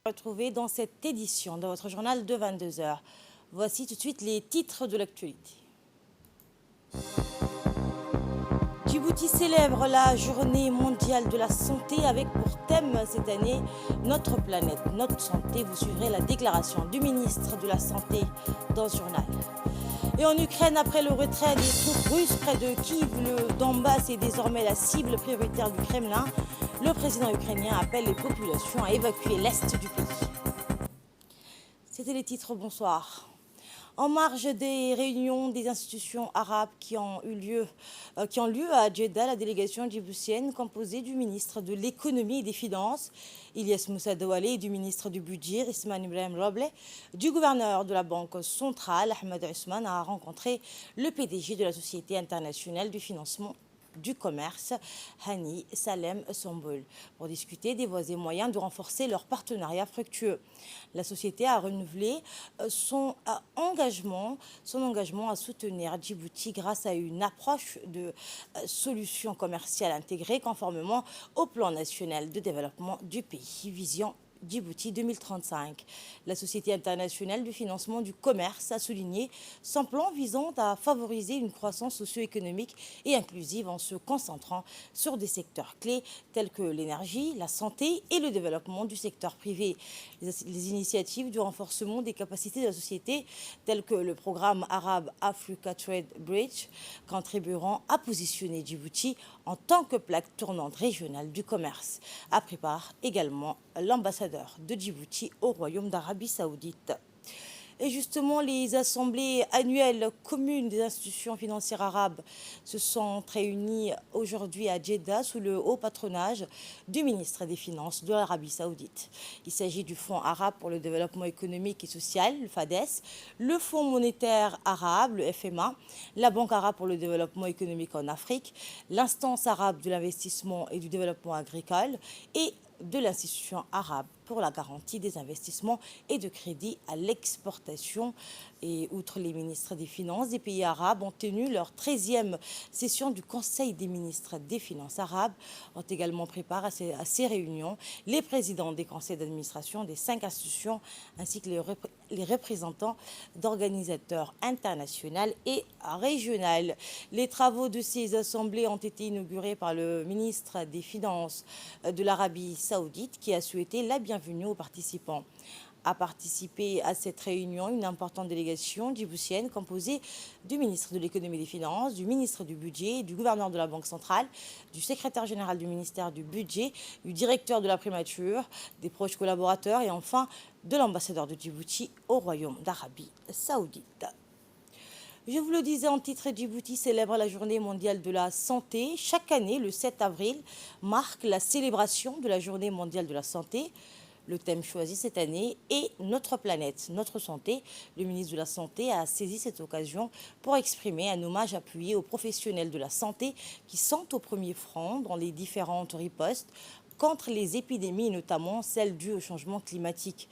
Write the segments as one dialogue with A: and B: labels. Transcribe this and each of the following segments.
A: Retrouvez dans cette édition de votre journal de 22 heures. Voici tout de suite les titres de l'actualité. Djibouti célèbre la journée mondiale de la santé avec pour thème cette année notre planète, notre santé. Vous suivrez la déclaration du ministre de la Santé dans ce journal. Et en Ukraine, après le retrait des troupes russes près de Kiev, le Donbass est désormais la cible prioritaire du Kremlin. Le président ukrainien appelle les populations à évacuer l'est du pays. C'était les titres, bonsoir. En marge des réunions des institutions arabes qui ont lieu à Jeddah, la délégation djiboutienne composée du ministre de l'économie et des finances, Ilyes Moussa Douale, et du ministre du budget, Ismaël Ibrahim Roble, du gouverneur de la Banque centrale, Ahmed Ousmane, a rencontré le PDG de la Société internationale du financement du commerce, Hani Salem Somboul, pour discuter des voies et moyens de renforcer leur partenariat fructueux. La société a renouvelé son engagement à soutenir Djibouti grâce à une approche de solutions commerciales intégrées conformément au plan national de développement du pays, Vision Djibouti 2035. La Société internationale du financement du commerce a souligné son plan visant à favoriser une croissance socio-économique et inclusive en se concentrant sur des secteurs clés tels que l'énergie, la santé et le développement du secteur privé. Les initiatives du renforcement des capacités de la société telles que le programme arabe Africa Trade Bridge contribueront à positionner Djibouti en tant que plaque tournante régionale du commerce, a pris part également l'ambassadeur de Djibouti au Royaume d'Arabie Saoudite. Et justement, les assemblées annuelles communes des institutions financières arabes se sont réunies aujourd'hui à Jeddah sous le haut patronage du ministre des Finances de l'Arabie Saoudite. Il s'agit du Fonds arabe pour le développement économique et social, le FADES, le Fonds monétaire arabe, le FMA, la Banque arabe pour le développement économique en Afrique, l'Instance arabe de l'investissement et du développement agricole et de l'Institution arabe pour la garantie des investissements et de crédit à l'exportation. Et outre les ministres des Finances, des pays arabes ont tenu leur 13e session du Conseil des ministres des Finances arabes, ont également pris part à ces réunions les présidents des conseils d'administration des 5 institutions ainsi que les représentants d'organisateurs internationaux et régionaux. Les travaux de ces assemblées ont été inaugurés par le ministre des Finances de l'Arabie Saoudite qui a souhaité la bienvenue aux participants. A participé à cette réunion une importante délégation djiboutienne composée du ministre de l'économie et des finances, du ministre du budget, du gouverneur de la Banque centrale, du secrétaire général du ministère du budget, du directeur de la primature, des proches collaborateurs et enfin de l'ambassadeur de Djibouti au Royaume d'Arabie Saoudite. Je vous le disais en titre, Djibouti célèbre la journée mondiale de la santé. Chaque année, le 7 avril, marque la célébration de la journée mondiale de la santé. Le thème choisi cette année est notre planète, notre santé. Le ministre de la Santé a saisi cette occasion pour exprimer un hommage appuyé aux professionnels de la santé qui sont au premier front dans les différentes ripostes contre les épidémies, notamment celles dues au changement climatique.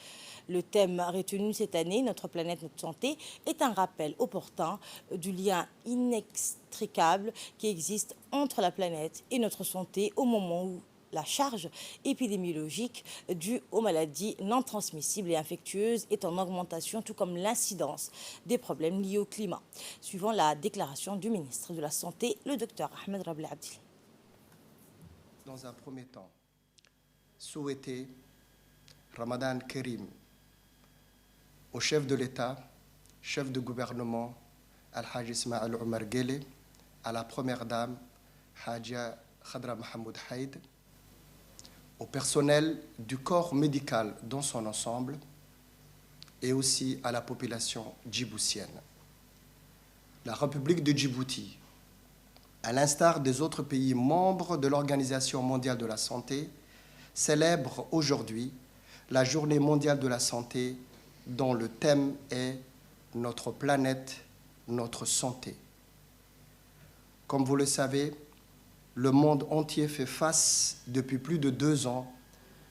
A: Le thème retenu cette année, notre planète, notre santé, est un rappel opportun du lien inextricable qui existe entre la planète et notre santé au moment où la charge épidémiologique due aux maladies non transmissibles et infectieuses est en augmentation, tout comme l'incidence des problèmes liés au climat, suivant la déclaration du ministre de la Santé, le Dr Ahmed Roble Abdili.
B: Dans un premier temps, souhaiter Ramadan Karim au chef de l'État, chef de gouvernement, Al-Hajj Ismaël Omar Guelleh, à la première dame, Hadja Khadra Mahmoud Haïd, au personnel du corps médical dans son ensemble et aussi à la population djiboutienne. La République de Djibouti, à l'instar des autres pays membres de l'Organisation mondiale de la santé, célèbre aujourd'hui la Journée mondiale de la santé dont le thème est « Notre planète, notre santé ». Comme vous le savez, le monde entier fait face depuis plus de 2 ans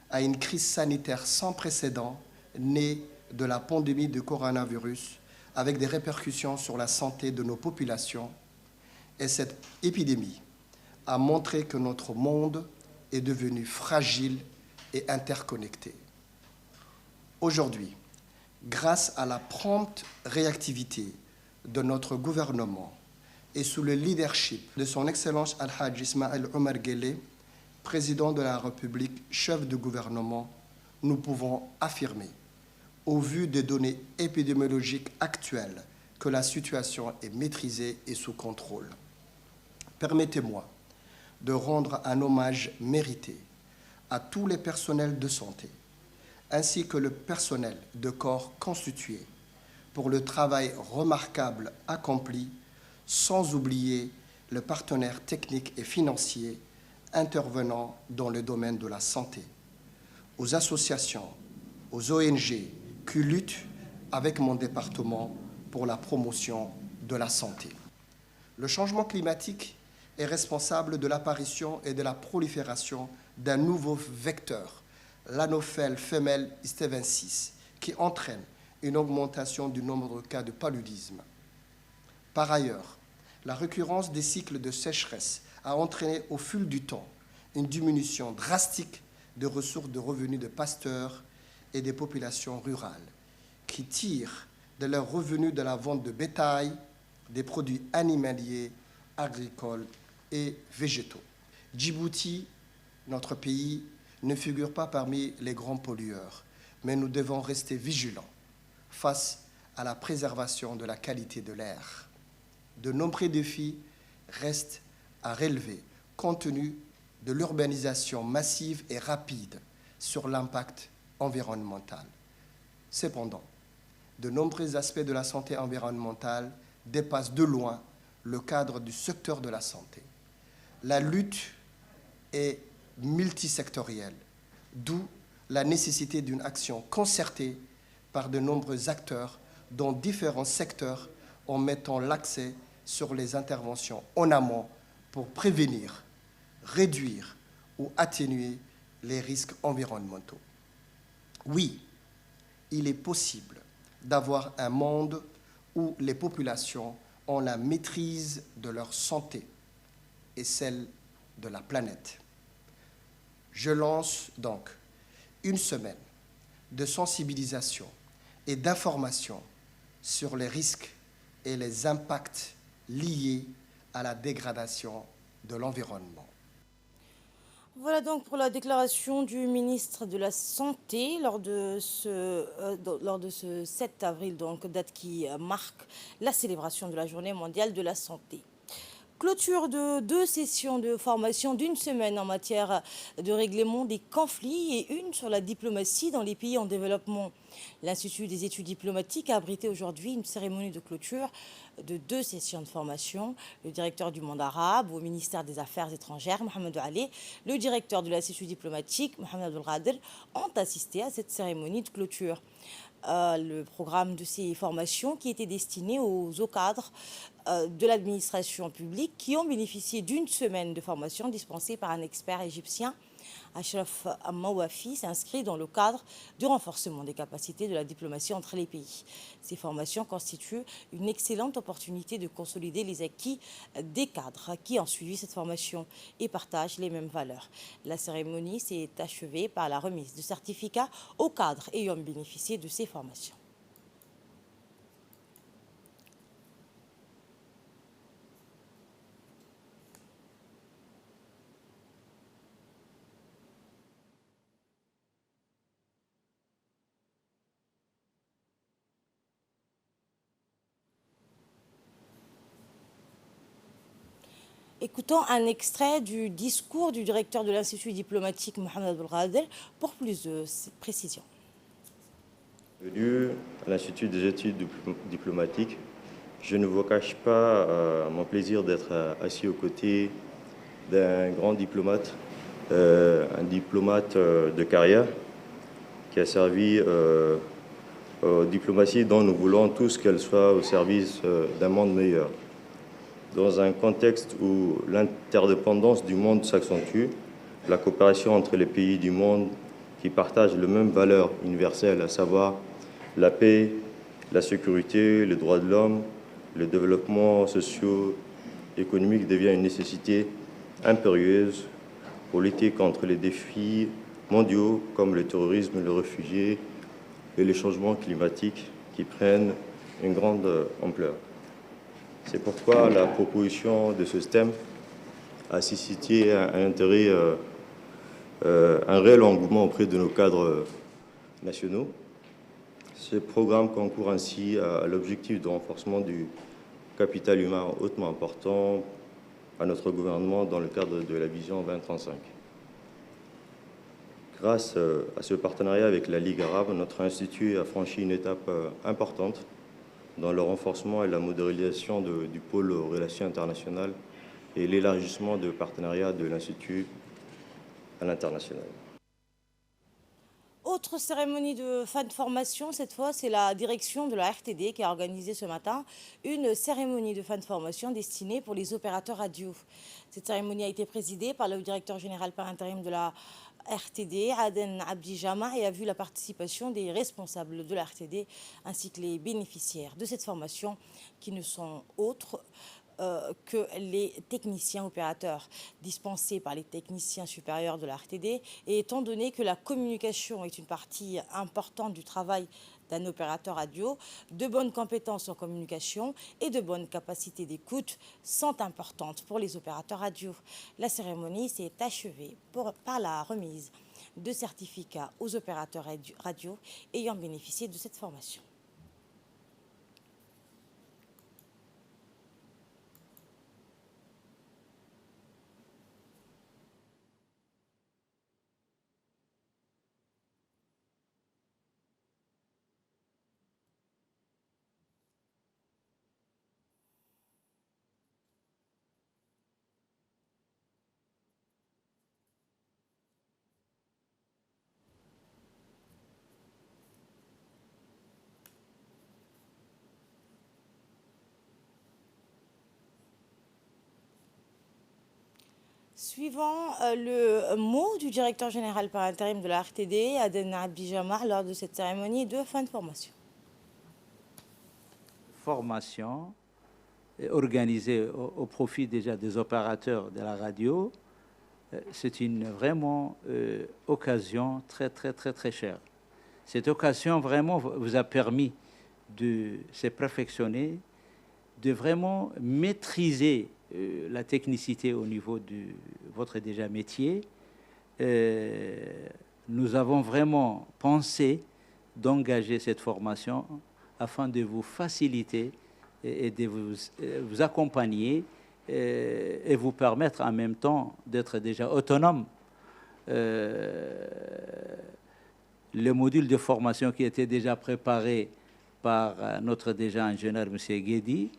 B: à une crise sanitaire sans précédent née de la pandémie de coronavirus avec des répercussions sur la santé de nos populations. Et cette épidémie a montré que notre monde est devenu fragile et interconnecté. Aujourd'hui, grâce à la prompte réactivité de notre gouvernement et sous le leadership de son Excellence Al-Hajj Ismaël Omar Guelleh, président de la République, chef de gouvernement, nous pouvons affirmer, au vu des données épidémiologiques actuelles, que la situation est maîtrisée et sous contrôle. Permettez-moi de rendre un hommage mérité à tous les personnels de santé, ainsi que le personnel de corps constitué, pour le travail remarquable accompli, sans oublier le partenaire technique et financier intervenant dans le domaine de la santé, aux associations, aux ONG qui luttent avec mon département pour la promotion de la santé. Le changement climatique est responsable de l'apparition et de la prolifération d'un nouveau vecteur, l'anophèle femelle Stevensis, qui entraîne une augmentation du nombre de cas de paludisme. Par ailleurs, la récurrence des cycles de sécheresse a entraîné au fil du temps une diminution drastique des ressources de revenus de pasteurs et des populations rurales, qui tirent de leurs revenus de la vente de bétail, des produits animaliers, agricoles et végétaux. Djibouti, notre pays, ne figure pas parmi les grands pollueurs, mais nous devons rester vigilants face à la préservation de la qualité de l'air. De nombreux défis restent à relever compte tenu de l'urbanisation massive et rapide sur l'impact environnemental. Cependant, de nombreux aspects de la santé environnementale dépassent de loin le cadre du secteur de la santé. La lutte est multisectorielle, d'où la nécessité d'une action concertée par de nombreux acteurs dans différents secteurs en mettant l'accent sur les interventions en amont pour prévenir, réduire ou atténuer les risques environnementaux. Oui, il est possible d'avoir un monde où les populations ont la maîtrise de leur santé et celle de la planète. Je lance donc une semaine de sensibilisation et d'information sur les risques et les impacts liés à la dégradation de l'environnement.
A: Voilà donc pour la déclaration du ministre de la Santé lors de ce 7 avril, donc date qui marque la célébration de la Journée mondiale de la santé. Clôture de 2 sessions de formation d'une semaine en matière de règlement des conflits et une sur la diplomatie dans les pays en développement. L'Institut des études diplomatiques a abrité aujourd'hui une cérémonie de clôture de 2 sessions de formation. Le directeur du monde arabe au ministère des Affaires étrangères, Mohamed Ali, le directeur de l'Institut diplomatique, Mohamed Abdel Ghadr, ont assisté à cette cérémonie de clôture. Le programme de ces formations qui était destiné aux cadres de l'administration publique qui ont bénéficié d'une semaine de formation dispensée par un expert égyptien, Ashraf Mawafi, s'inscrit dans le cadre du renforcement des capacités de la diplomatie entre les pays. Ces formations constituent une excellente opportunité de consolider les acquis des cadres qui ont suivi cette formation et partagent les mêmes valeurs. La cérémonie s'est achevée par la remise de certificats aux cadres ayant bénéficié de ces formations. Écoutons un extrait du discours du directeur de l'Institut diplomatique, Mohamed Abdel Ghadr, pour plus de précisions.
C: Venu à l'Institut des études diplomatiques, je ne vous cache pas mon plaisir d'être assis aux côtés d'un grand diplomate, un diplomate de carrière qui a servi aux diplomaties dont nous voulons tous qu'elle soit au service d'un monde meilleur. Dans un contexte où l'interdépendance du monde s'accentue, la coopération entre les pays du monde qui partagent les mêmes valeurs universelles, à savoir la paix, la sécurité, les droits de l'homme, le développement socio-économique devient une nécessité impérieuse pour lutter contre les défis mondiaux comme le terrorisme, les réfugiés, et les changements climatiques qui prennent une grande ampleur. C'est pourquoi la proposition de ce thème a suscité un intérêt, un réel engouement auprès de nos cadres nationaux. Ce programme concourt ainsi à l'objectif de renforcement du capital humain hautement important à notre gouvernement dans le cadre de la vision 2035. Grâce à ce partenariat avec la Ligue arabe, notre institut a franchi une étape importante dans le renforcement et la modernisation du pôle aux relations internationales et l'élargissement de partenariat de l'Institut à l'international.
A: Autre cérémonie de fin de formation, cette fois, c'est la direction de la RTD qui a organisé ce matin une cérémonie de fin de formation destinée pour les opérateurs radio. Cette cérémonie a été présidée par le directeur général par intérim de la RTD, Aden Abdijama, et a vu la participation des responsables de la RTD ainsi que les bénéficiaires de cette formation qui ne sont autres que les techniciens opérateurs dispensés par les techniciens supérieurs de la RTD. Et étant donné que la communication est une partie importante du travail d'un opérateur radio, de bonnes compétences en communication et de bonnes capacités d'écoute sont importantes pour les opérateurs radio. La cérémonie s'est achevée par la remise de certificats aux opérateurs radio ayant bénéficié de cette formation. Suivant le mot du directeur général par intérim de la RTD, Aden Abdijama, lors de cette cérémonie de fin de formation.
D: Formation organisée au profit déjà des opérateurs de la radio, c'est une vraiment occasion très chère. Cette occasion vraiment vous a permis de se perfectionner, de vraiment maîtriser la technicité au niveau de votre déjà métier. Nous avons vraiment pensé d'engager cette formation afin de vous faciliter et de vous accompagner et vous permettre en même temps d'être déjà autonome. Le module de formation qui était déjà préparé par notre déjà ingénieur, M. Guedi,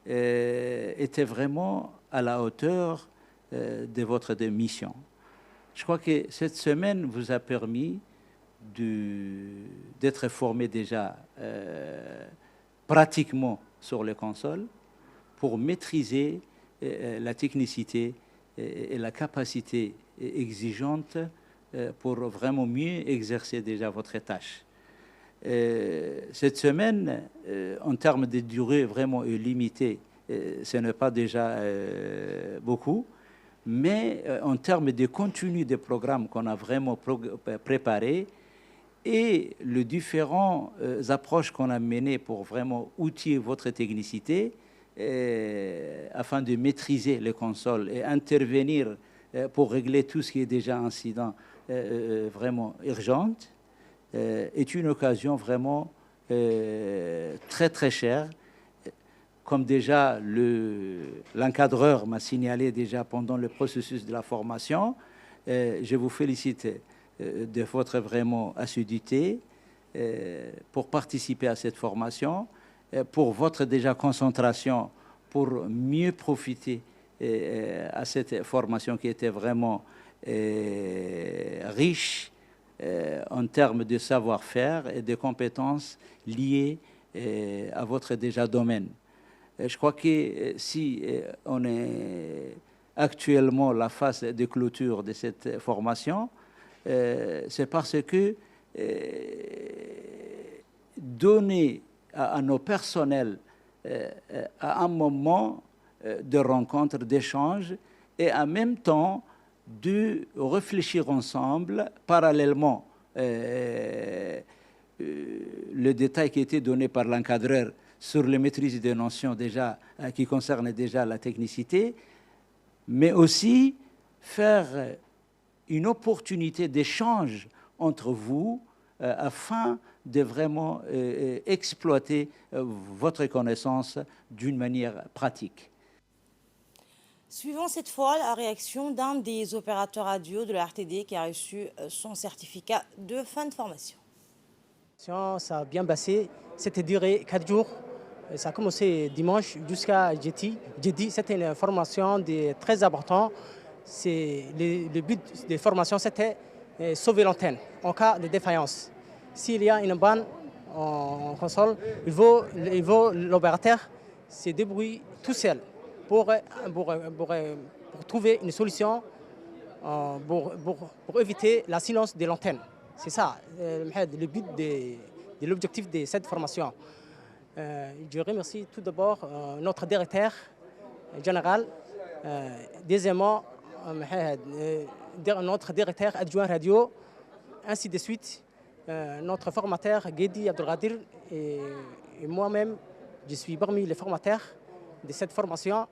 D: était vraiment à la hauteur de votre mission. Je crois que cette semaine vous a permis d'être formé déjà pratiquement sur les consoles pour maîtriser la technicité et la capacité exigeante pour vraiment mieux exercer déjà votre tâche. Cette semaine, en termes de durée vraiment limitée, ce n'est pas déjà beaucoup, mais en termes de contenu des programmes qu'on a vraiment préparés et les différentes approches qu'on a menées pour vraiment outiller votre technicité afin de maîtriser les consoles et intervenir pour régler tout ce qui est déjà incident vraiment urgente, est une occasion vraiment très chère. Comme déjà l'encadreur m'a signalé déjà pendant le processus de la formation, je vous félicite de votre vraiment assiduité pour participer à cette formation, pour votre déjà concentration, pour mieux profiter à cette formation qui était vraiment riche en termes de savoir-faire et de compétences liées à votre déjà domaine. Je crois que si on est actuellement la phase de clôture de cette formation, c'est parce que donner à nos personnels à un moment de rencontre, d'échange, et en même temps de réfléchir ensemble, parallèlement, le détail qui était donné par l'encadreur sur les maîtrises des notions déjà, qui concernent déjà la technicité, mais aussi faire une opportunité d'échange entre vous afin de vraiment exploiter votre connaissance d'une manière pratique.
A: Suivons cette fois la réaction d'un des opérateurs radio de la RTD qui a reçu son certificat de fin de formation.
E: Ça a bien passé, c'était duré 4 jours. Ça a commencé dimanche jusqu'à jeudi. C'était une formation très importante. Le but des formations, c'était sauver l'antenne en cas de défaillance. S'il y a une panne en console, il faut l'opérateur se débrouiller tout seul pour trouver une solution pour éviter la silence de l'antenne. C'est ça le but de l'objectif de cette formation. Je remercie tout d'abord notre directeur général, deuxièmement notre directeur adjoint radio, ainsi de suite, notre formateur Guedi Abdelkadir et moi-même, je suis parmi les formateurs de cette formation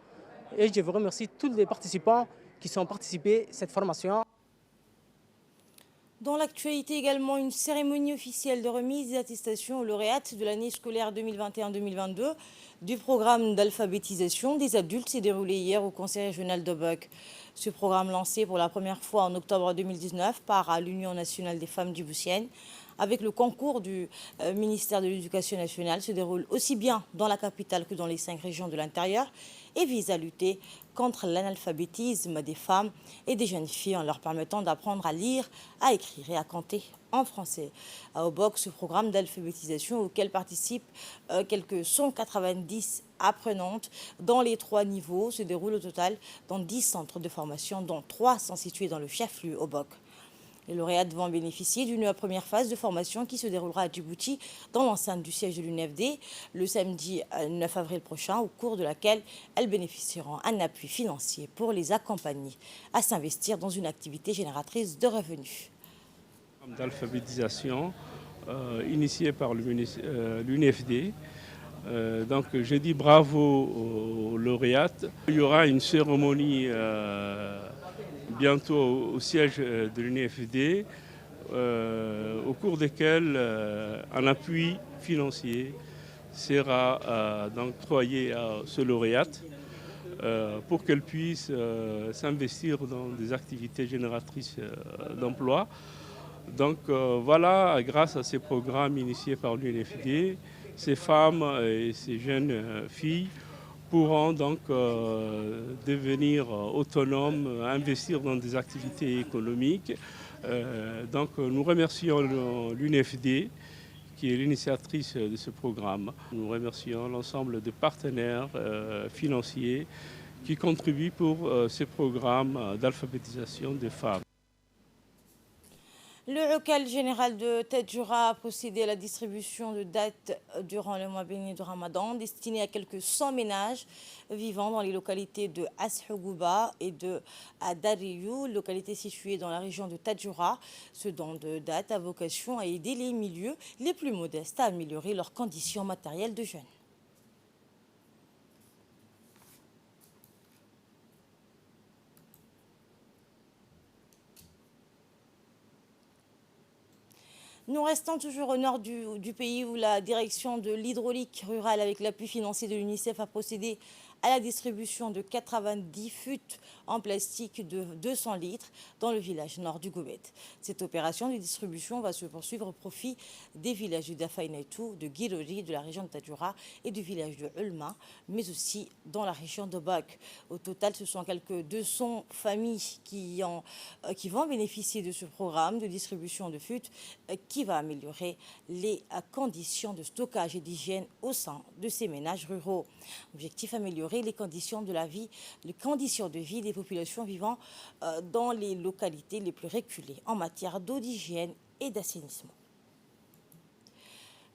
E: et je vous remercie tous les participants qui sont participés à cette formation.
A: Dans l'actualité également, une cérémonie officielle de remise des attestations aux lauréates de l'année scolaire 2021-2022 du programme d'alphabétisation des adultes s'est déroulée hier au Conseil régional d'Obok. Ce programme lancé pour la première fois en octobre 2019 par l'Union nationale des femmes djiboutiennes avec le concours du ministère de l'Éducation nationale se déroule aussi bien dans la capitale que dans les 5 régions de l'intérieur et vise à lutter contre l'analphabétisme des femmes et des jeunes filles en leur permettant d'apprendre à lire, à écrire et à compter en français. À Obok, ce programme d'alphabétisation auquel participent quelques 190 apprenantes dans les 3 niveaux se déroule au total dans 10 centres de formation, dont 3 sont situés dans le chef-lieu Obok. Les lauréates vont bénéficier d'une première phase de formation qui se déroulera à Djibouti dans l'enceinte du siège de l'UNFD le samedi 9 avril prochain, au cours de laquelle elles bénéficieront d'un appui financier pour les accompagner à s'investir dans une activité génératrice de revenus.
F: D'alphabétisation initié par l'UNFD. Donc je dis bravo aux lauréates. Il y aura une cérémonie bientôt au siège de l'UNFD, au cours desquels un appui financier sera octroyé à ce lauréate pour qu'elle puisse s'investir dans des activités génératrices d'emploi. Donc voilà, grâce à ces programmes initiés par l'UNFD, ces femmes et ces jeunes filles pourront donc devenir autonomes, investir dans des activités économiques. Donc nous remercions l'UNFD qui est l'initiatrice de ce programme. Nous remercions l'ensemble des partenaires financiers qui contribuent pour ces programmes d'alphabétisation des femmes.
A: Le local général de Tadjoura a procédé à la distribution de dates durant le mois béni de Ramadan, destinées à quelques 100 ménages vivant dans les localités de Ashogouba et de Dariyou, localités situées dans la région de Tadjoura. Ce don de dates a vocation à aider les milieux les plus modestes à améliorer leurs conditions matérielles de jeûne. Nous restons toujours au nord du pays où la direction de l'hydraulique rurale avec l'appui financier de l'UNICEF a procédé à la distribution de 90 fûts en plastique de 200 litres dans le village nord du Gobet. Cette opération de distribution va se poursuivre au profit des villages de Dafaïnaïtou, de Guirori, de la région de Tadjoura et du village de Ulma, mais aussi dans la région de Bak. Au total, ce sont quelques 200 familles qui vont bénéficier de ce programme de distribution de fûts qui va améliorer les conditions de stockage et d'hygiène au sein de ces ménages ruraux. Objectif, améliorer les conditions de vie des populations vivant dans les localités les plus reculées en matière d'eau, d'hygiène et d'assainissement.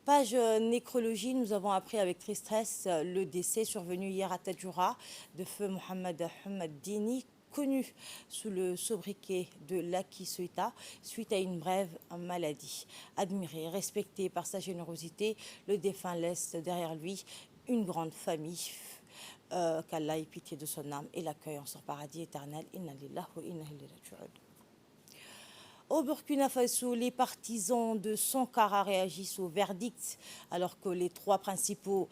A: Page nécrologie, nous avons appris avec tristesse le décès survenu hier à Tadjoura de feu Mohamed Dini, connu sous le sobriquet de Lucky Soita suite à une brève maladie. Admiré, respecté par sa générosité, le défunt laisse derrière lui une grande famille. Qu'Allah ait pitié de son âme et l'accueille en son paradis éternel. Inna lillahi wa inna ilayhi raji'un. Au Burkina Faso, les partisans de Sankara réagissent au verdict alors que les trois principaux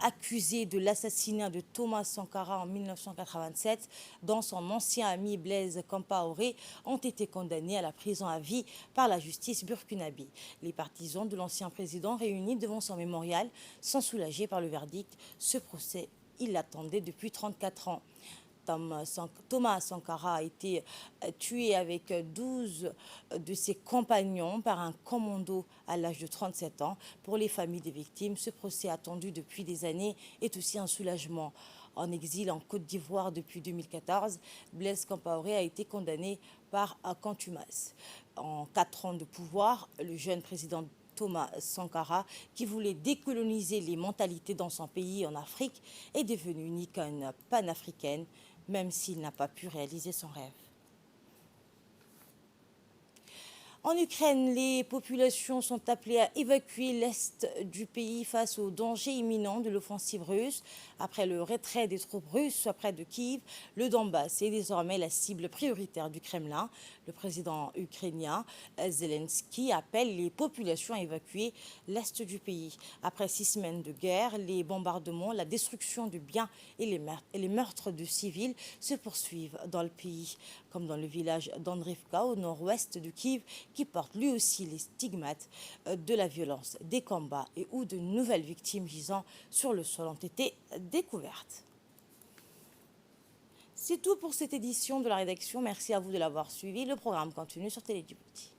A: accusés de l'assassinat de Thomas Sankara en 1987, dont son ancien ami Blaise Compaoré, ont été condamnés à la prison à vie par la justice burkinabé. Les partisans de l'ancien président réunis devant son mémorial sont soulagés par le verdict. Ce procès, ils l'attendaient depuis 34 ans. Thomas Sankara a été tué avec 12 de ses compagnons par un commando à l'âge de 37 ans. Pour les familles des victimes, ce procès attendu depuis des années est aussi un soulagement. En exil en Côte d'Ivoire depuis 2014, Blaise Compaoré a été condamné par contumace. En 4 ans de pouvoir, le jeune président Thomas Sankara, qui voulait décoloniser les mentalités dans son pays en Afrique, est devenu une icône panafricaine, même s'il n'a pas pu réaliser son rêve. En Ukraine, les populations sont appelées à évacuer l'est du pays face au danger imminent de l'offensive russe. Après le retrait des troupes russes près de Kiev, le Donbass est désormais la cible prioritaire du Kremlin. Le président ukrainien Zelensky appelle les populations à évacuer l'est du pays. Après 6 semaines de guerre, les bombardements, la destruction de biens et les meurtres de civils se poursuivent dans le pays, comme dans le village d'Andrivka au nord-ouest de Kiev, qui porte lui aussi les stigmates de la violence, des combats et où de nouvelles victimes gisant sur le sol ont été découvertes. C'est tout pour cette édition de la rédaction. Merci à vous de l'avoir suivi. Le programme continue sur Télé Djibouti.